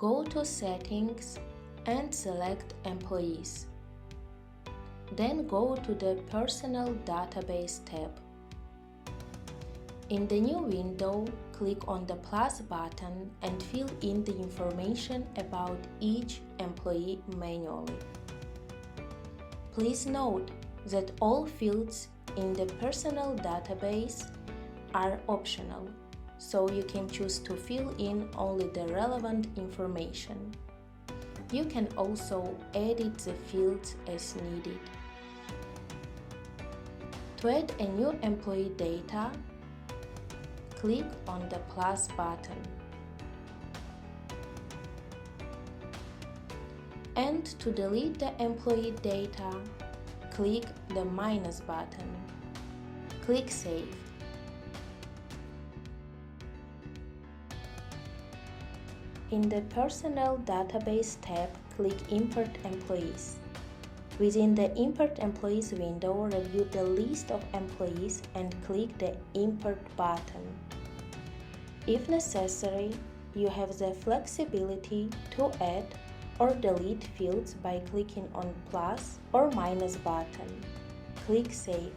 Go to Settings and select Employees. Then go to the Personal Database tab. In the new window, click on the plus button and fill in the information about each employee manually. Please note that all fields in the personal database are optional, so you can choose to fill in only the relevant information. You can also edit the fields as needed. To add a new employee data, click on the plus button. And to delete the employee data, click the minus button. Click Save. In the Personnel Database tab, click Import Employees. Within the Import Employees window, review the list of employees and click the Import button. If necessary, you have the flexibility to add or delete fields by clicking on plus or minus button. Click Save.